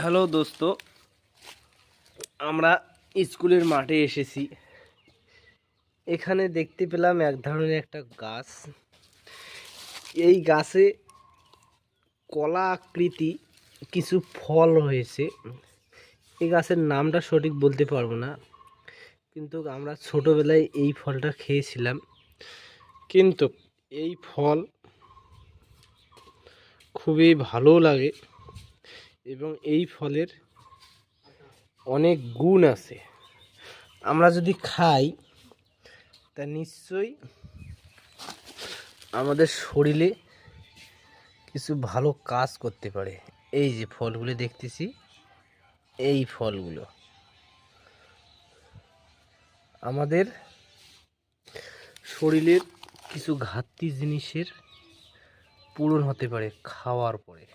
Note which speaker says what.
Speaker 1: Hello দোস্ত, আমরা স্কুলের মাঠে এসেছি। এখানে দেখতে পেলাম এক ধরনের একটা গাছ। এই গাছে কলা আকৃতি কিছু ফল হয়েছে। এই গাছের নামটা সঠিক বলতে পারবো না, কিন্তু আমরা ছোটোবেলায় এই ফলটা খেয়েছিলাম। কিন্তু এই ফল খুবই ভালো লাগে এবং এই ফলের অনেক গুণ আছে। আমরা যদি খাই তা নিশ্চয়ই আমাদের শরীরে কিছু ভালো কাজ করতে পারে। এই যে ফলগুলো দেখতেছি, এই ফলগুলো আমাদের শরীরের কিছু ঘাটতি জিনিসের পূরণ হতে পারে খাওয়ার পরে।